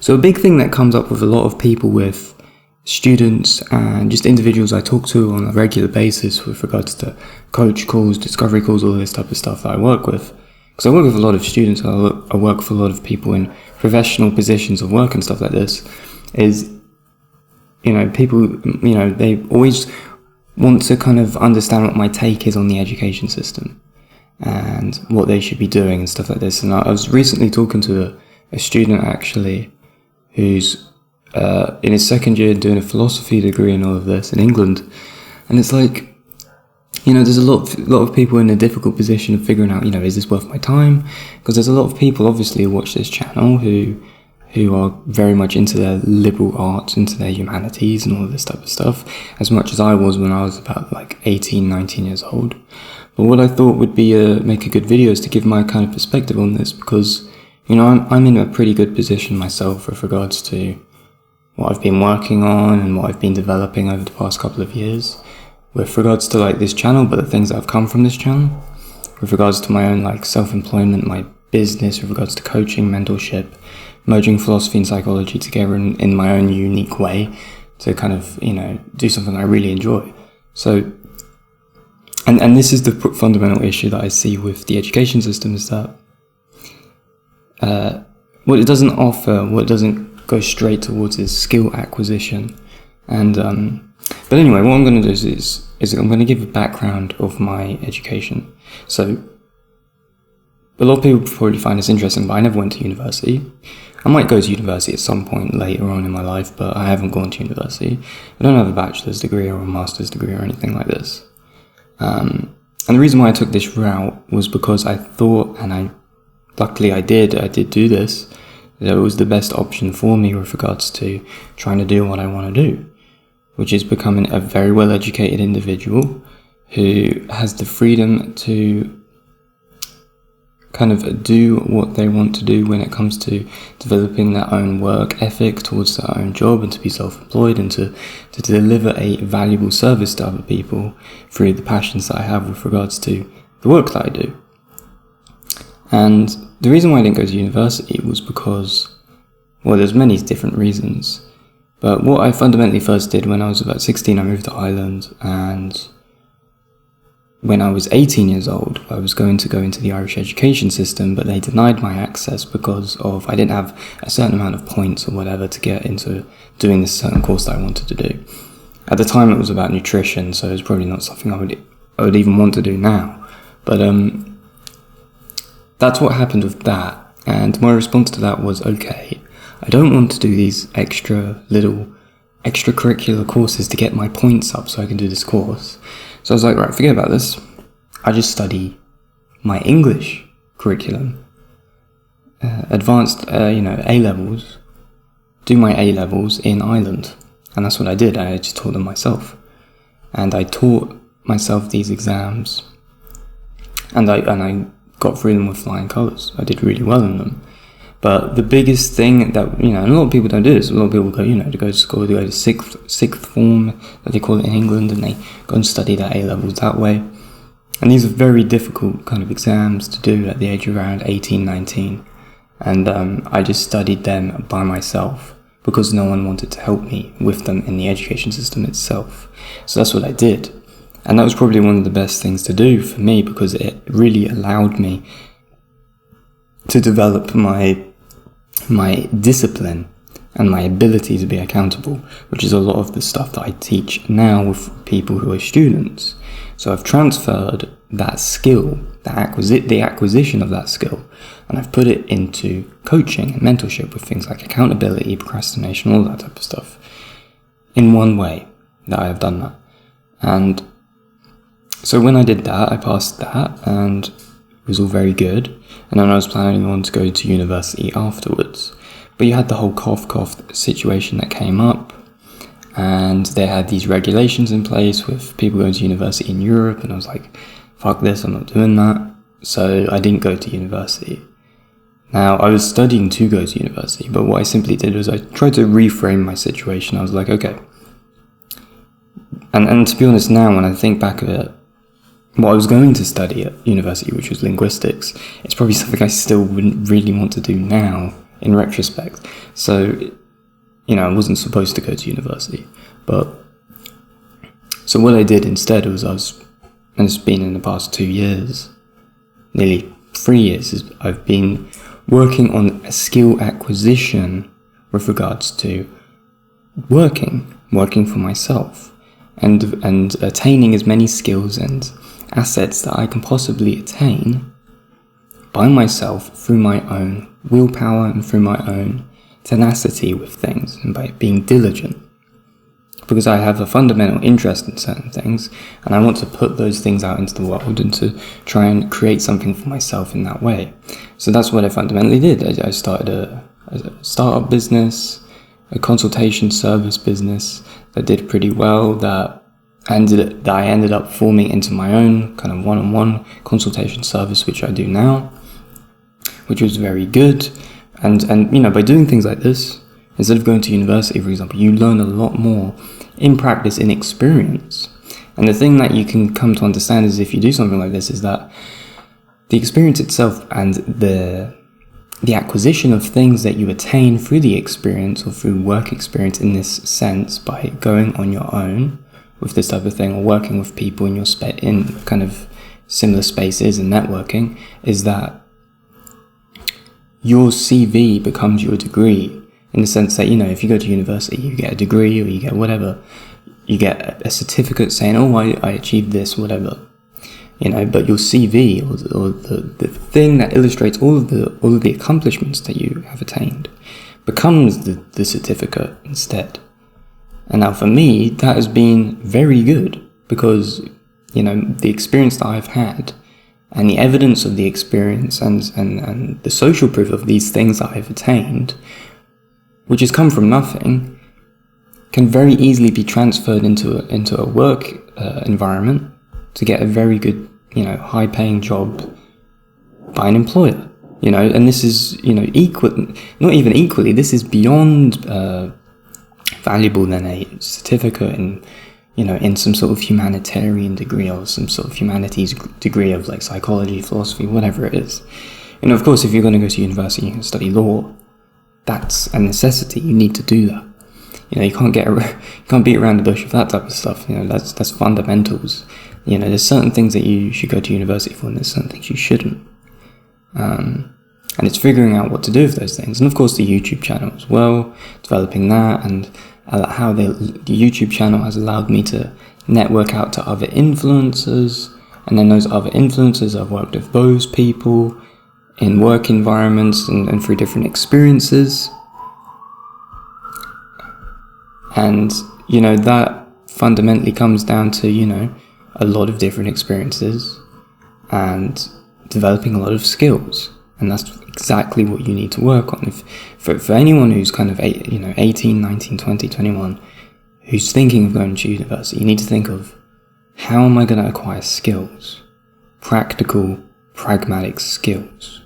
So a big thing that comes up with a lot of people, with students and just individuals I talk to on a regular basis with regards to coach calls, discovery calls, all this type of stuff that I work with. Because I work with a lot of students, I work with a lot of people in professional positions of work and stuff like this, is, people, they always want to kind of understand what my take is on the education system and what they should be doing and stuff like this. And I was recently talking to a student actually who's in his second year doing a philosophy degree and all of this in England, and it's like, there's a lot of people in a difficult position of figuring out, is this worth my time? Because there's a lot of people obviously who watch this channel who are very much into their liberal arts, into their humanities and all of this type of stuff, as much as I was when I was about like 18, 19 years old. But what I thought would be make a good video is to give my kind of perspective on this, because I'm in a pretty good position myself with regards to what I've been working on and what I've been developing over the past couple of years with regards to like this channel, but the things that have come from this channel, with regards to my own like self-employment, my business, with regards to coaching, mentorship, merging philosophy and psychology together in my own unique way to kind of, do something I really enjoy. So, and this is the fundamental issue that I see with the education system, is that what it doesn't offer, what it doesn't go straight towards is skill acquisition. And but anyway, what I'm going to do is I'm going to give a background of my education. So a lot of people probably find this interesting, but I never went to university. I might go to university at some point later on in my life, but I haven't gone to university. I don't have a bachelor's degree or a master's degree or anything like this. And the reason why I took this route was because I thought, and luckily I did do this, that it was the best option for me with regards to trying to do what I want to do, which is becoming a very well-educated individual who has the freedom to kind of do what they want to do when it comes to developing their own work ethic towards their own job, and to be self-employed and to deliver a valuable service to other people through the passions that I have with regards to the work that I do. And the reason why I didn't go to university was because, well, there's many different reasons. But what I fundamentally first did when I was about 16, I moved to Ireland, and when I was 18 years old, I was going to go into the Irish education system, but they denied my access because of I didn't have a certain amount of points or whatever to get into doing this certain course that I wanted to do. At the time, it was about nutrition, so it was probably not something I would even want to do now. But that's what happened with that, and my response to that was, okay, I don't want to do these extracurricular courses to get my points up so I can do this course. So I was like, right, forget about this. I just study my English curriculum, advanced, A-levels, do my A-levels in Ireland. And that's what I did. I just taught them myself. And I taught myself these exams, and I got through them with flying colours. I did really well in them. But the biggest thing that, and a lot of people don't do this, a lot of people go, to go to school, they go to sixth form, that they call it in England, and they go and study their A-levels that way. And these are very difficult kind of exams to do at the age of around 18, 19. And I just studied them by myself because no one wanted to help me with them in the education system itself. So that's what I did. And that was probably one of the best things to do for me, because it really allowed me to develop my discipline and my ability to be accountable, which is a lot of the stuff that I teach now with people who are students. So I've transferred that skill, the acquisition of that skill, and I've put it into coaching and mentorship with things like accountability, procrastination, all that type of stuff. In one way that I have done that. And so when I did that, I passed that, and it was all very good. And then I was planning on to go to university afterwards. But you had the whole cough situation that came up, and they had these regulations in place with people going to university in Europe, and I was like, fuck this, I'm not doing that. So I didn't go to university. Now, I was studying to go to university, but what I simply did was I tried to reframe my situation. I was like, okay. And to be honest now, when I think back of it, what I was going to study at university, which was linguistics, it's probably something I still wouldn't really want to do now in retrospect. So, I wasn't supposed to go to university, so what I did instead was and it's been in the past 2 years, nearly 3 years, is I've been working on a skill acquisition with regards to working for myself, and attaining as many skills and assets that I can possibly attain by myself through my own willpower and through my own tenacity with things, and by being diligent. Because I have a fundamental interest in certain things, and I want to put those things out into the world and to try and create something for myself in that way. So that's what I fundamentally did. I started a startup business, a consultation service business that did pretty well, that I ended up forming into my own kind of one-on-one consultation service, which I do now, which was very good. And by doing things like this, instead of going to university, for example, you learn a lot more in practice, in experience. And the thing that you can come to understand is, if you do something like this, is that the experience itself and the acquisition of things that you attain through the experience, or through work experience in this sense, by going on your own with this type of thing, or working with people in in kind of similar spaces and networking, is that your CV becomes your degree, in the sense that, if you go to university, you get a degree, or you get whatever, you get a certificate saying, oh, I achieved this, whatever, but your CV, or the thing that illustrates all of the accomplishments that you have attained, becomes the certificate instead. And now for me, that has been very good, because, the experience that I've had, and the evidence of the experience, and the social proof of these things that I've attained, which has come from nothing, can very easily be transferred into a work environment to get a very good, high-paying job by an employer. And this is, not even equally, this is beyond valuable than a certificate in some sort of humanitarian degree, or some sort of humanities degree of like psychology, philosophy, whatever it is. Of course, if you're going to go to university and you can study law, that's a necessity. You need to do that. You can't beat around the bush with that type of stuff. That's fundamentals. There's certain things that you should go to university for, and there's certain things you shouldn't. And it's figuring out what to do with those things. And of course, the YouTube channel as well, developing that, and how the YouTube channel has allowed me to network out to other influencers, and then those other influencers, I've worked with those people in work environments and through different experiences. And, that fundamentally comes down to, a lot of different experiences and developing a lot of skills. And that's exactly what you need to work on. For anyone who's kind of 18, 19, 20, 21, who's thinking of going to university, you need to think of, how am I going to acquire skills? Practical, pragmatic skills.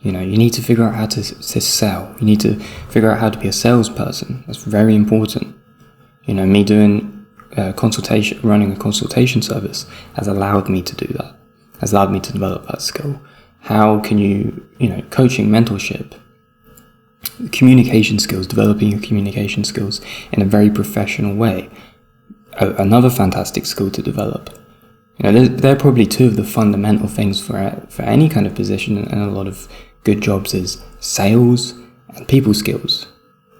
You need to figure out how to sell. You need to figure out how to be a salesperson. That's very important. Me doing running a consultation service has allowed me to do that. Has allowed me to develop that skill. How can you, coaching, mentorship, communication skills, developing your communication skills in a very professional way. Another fantastic skill to develop. They're probably two of the fundamental things for any kind of position and a lot of good jobs, is sales and people skills.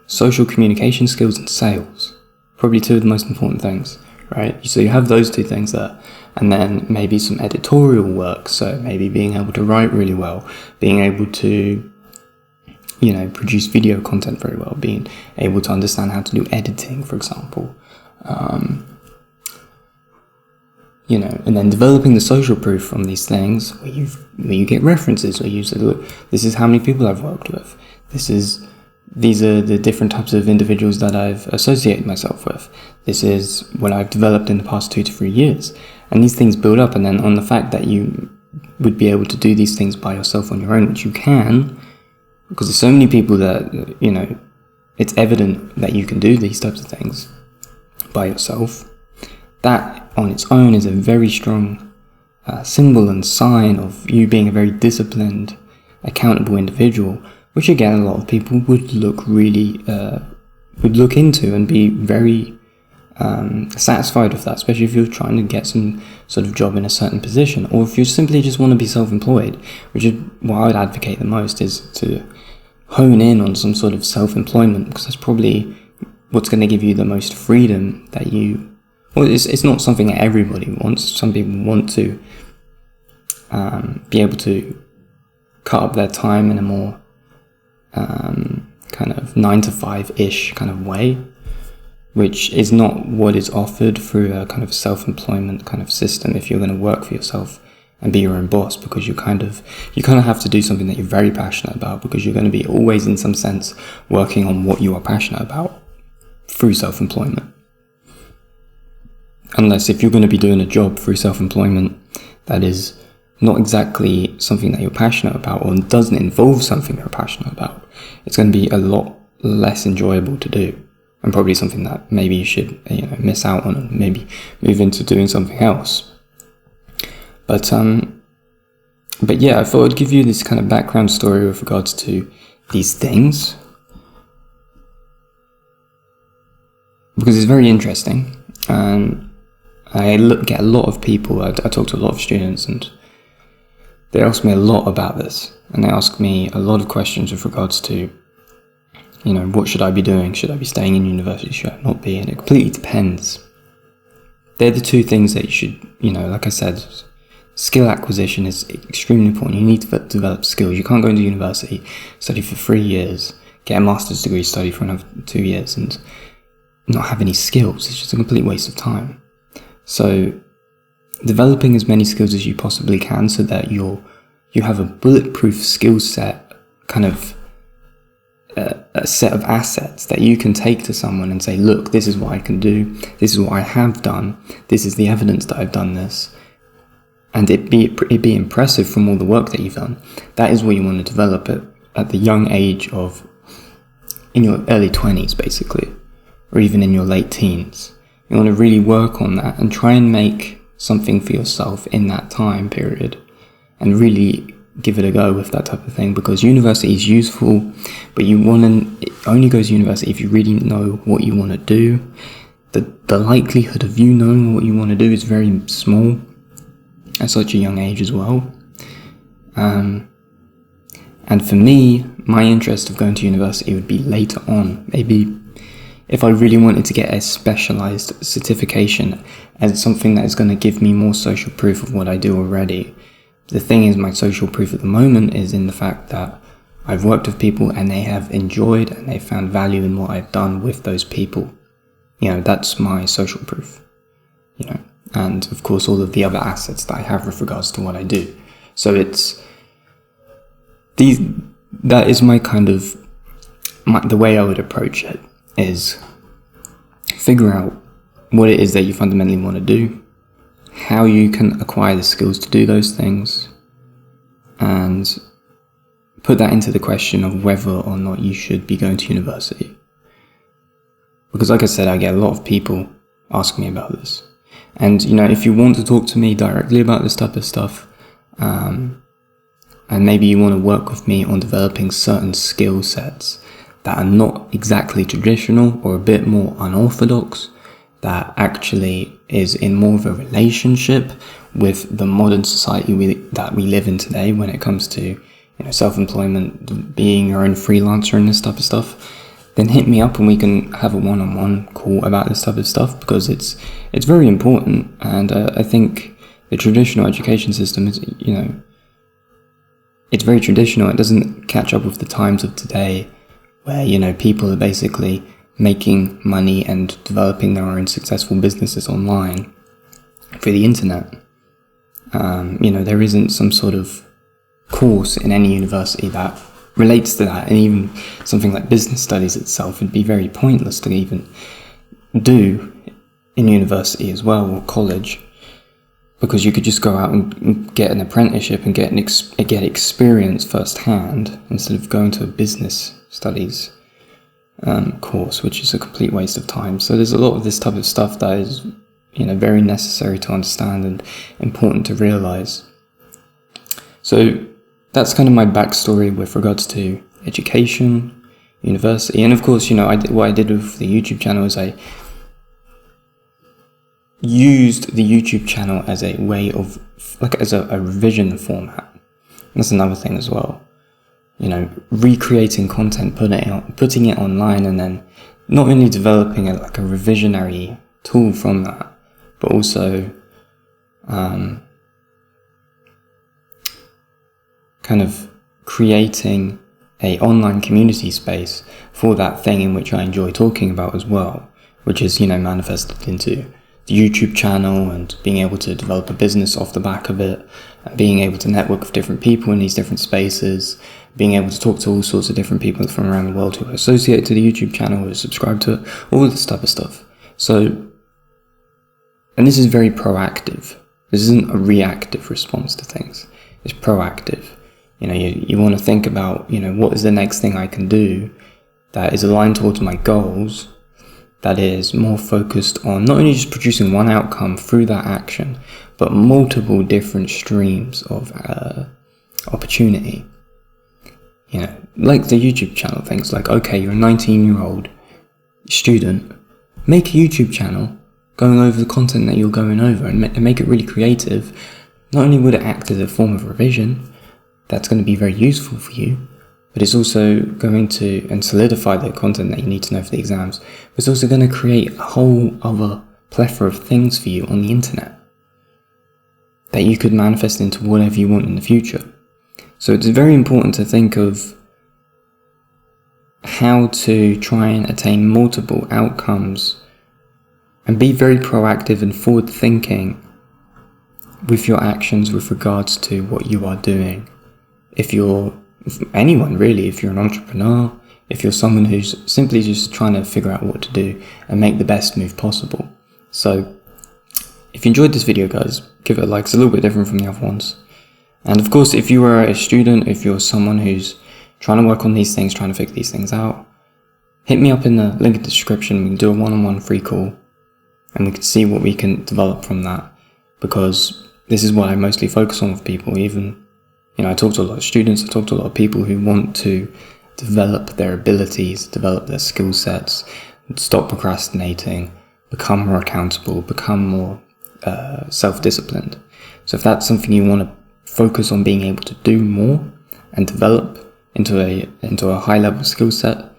Social communication skills and sales. Probably two of the most important things, right? So you have those two things there. And then maybe some editorial work, so maybe being able to write really well, being able to, produce video content very well, being able to understand how to do editing, for example. And then developing the social proof from these things, where you get references, where you say, look, this is how many people I've worked with. These are the different types of individuals that I've associated myself with. This is what I've developed in the past 2 to 3 years. And these things build up, and then on the fact that you would be able to do these things by yourself on your own, which you can, because there's so many people that, it's evident that you can do these types of things by yourself. That on its own is a very strong symbol and sign of you being a very disciplined, accountable individual. which again, a lot of people would look into and be very satisfied with that, especially if you're trying to get some sort of job in a certain position, or if you simply just want to be self-employed, which is what I would advocate the most, is to hone in on some sort of self-employment, because that's probably what's going to give you the most freedom that it's not something that everybody wants. Some people want to be able to cut up their time in a more kind of 9-to-5-ish kind of way, which is not what is offered through a kind of self-employment kind of system if you're going to work for yourself and be your own boss, because you kind of have to do something that you're very passionate about, because you're going to be always in some sense working on what you are passionate about through self-employment. Unless if you're going to be doing a job through self-employment that is not exactly something that you're passionate about, or doesn't involve something you're passionate about, it's going to be a lot less enjoyable to do, and probably something that maybe you should miss out on and maybe move into doing something else. But yeah, I thought I'd give you this kind of background story with regards to these things, because it's very interesting. I get a lot of people, I talk to a lot of students, and they ask me a lot about this, and they ask me a lot of questions with regards to, what should I be doing? Should I be staying in university? Should I not be? And it completely depends. They're the two things that you should, like I said, skill acquisition is extremely important. You need to develop skills. You can't go into university, study for 3 years, get a master's degree, study for another 2 years, and not have any skills. It's just a complete waste of time. So developing as many skills as you possibly can, so that you have a bulletproof skill set, kind of a set of assets that you can take to someone and say, look, this is what I can do, this is what I have done, this is the evidence that I've done this, and it be impressive from all the work that you've done. That is what you want to develop at the young age of, in your early 20s basically, or even in your late teens. You want to really work on that and try and make something for yourself in that time period, and really give it a go with that type of thing, because university is useful, but it only goes to university if you really know what you want to do. The likelihood of you knowing what you want to do is very small at such a young age as well. And for me, my interest of going to university would be later on, maybe if I really wanted to get a specialized certification as something that is going to give me more social proof of what I do already. The thing is, my social proof at the moment is in the fact that I've worked with people and they have enjoyed and they found value in what I've done with those people. That's my social proof. And of course all of the other assets that I have with regards to what I do. So that is my kind of, the way I would approach it is figure out what it is that you fundamentally want to do, how you can acquire the skills to do those things, and put that into the question of whether or not you should be going to university. Because like I said, I get a lot of people ask me about this. And if you want to talk to me directly about this type of stuff, and maybe you want to work with me on developing certain skill sets that are not exactly traditional or a bit more unorthodox, that actually is in more of a relationship with the modern society that we live in today when it comes to self-employment, being your own freelancer and this type of stuff, then hit me up and we can have a one-on-one call about this type of stuff, because it's very important. And I think the traditional education system is, it's very traditional. It doesn't catch up with the times of today, where people are basically making money and developing their own successful businesses online through the internet. There isn't some sort of course in any university that relates to that, and even something like business studies itself would be very pointless to even do in university as well, or college, because you could just go out and get an apprenticeship and get experience firsthand, instead of going to a business studies course, which is a complete waste of time. So there's a lot of this type of stuff that is very necessary to understand and important to realize. So that's kind of my backstory with regards to education, university, and of course, what I did with the YouTube channel is I used the YouTube channel as a way of, as a revision format. That's another thing as well. Recreating content, putting it online, and then not only developing a revisionary tool from that, but also kind of creating a online community space for that thing in which I enjoy talking about as well, which is, manifested into the YouTube channel, and being able to develop a business off the back of it, being able to network with different people in these different spaces, being able to talk to all sorts of different people from around the world who are associated to the YouTube channel, who are subscribed to it, all this type of stuff. So, and this is very proactive. This isn't a reactive response to things. It's proactive. You want to think about, what is the next thing I can do that is aligned towards my goals, that is more focused on not only just producing one outcome through that action, but multiple different streams of opportunity. Like the YouTube channel things, like, okay, you're a 19-year-old student, make a YouTube channel going over the content that you're going over, and make it really creative. Not only would it act as a form of revision, that's going to be very useful for you, but it's also going to solidify the content that you need to know for the exams, but it's also going to create a whole other plethora of things for you on the internet that you could manifest into whatever you want in the future. So it's very important to think of how to try and attain multiple outcomes and be very proactive and forward thinking with your actions with regards to what you are doing. If anyone really, if you're an entrepreneur, if you're someone who's simply just trying to figure out what to do and make the best move possible. So if you enjoyed this video, guys, give it a like. It's a little bit different from the other ones. And of course, if you are a student, if you're someone who's trying to work on these things, trying to figure these things out, hit me up in the link in the description. We can do a one-on-one free call and we can see what we can develop from that, because this is what I mostly focus on with people. Even, I talk to a lot of students, I talk to a lot of people who want to develop their abilities, develop their skill sets, stop procrastinating, become more accountable, become more self-disciplined. So if that's something you want to focus on being able to do more and develop into a high-level skill set,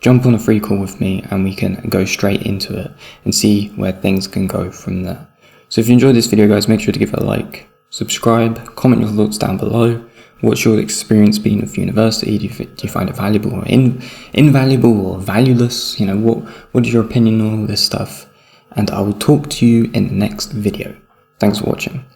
jump on a free call with me and we can go straight into it and see where things can go from there. So if you enjoyed this video, guys, make sure to give it a like, subscribe, comment your thoughts down below. What's your experience been with university? Do you find it valuable or invaluable or valueless? What is your opinion on all this stuff? And I will talk to you in the next video. Thanks for watching.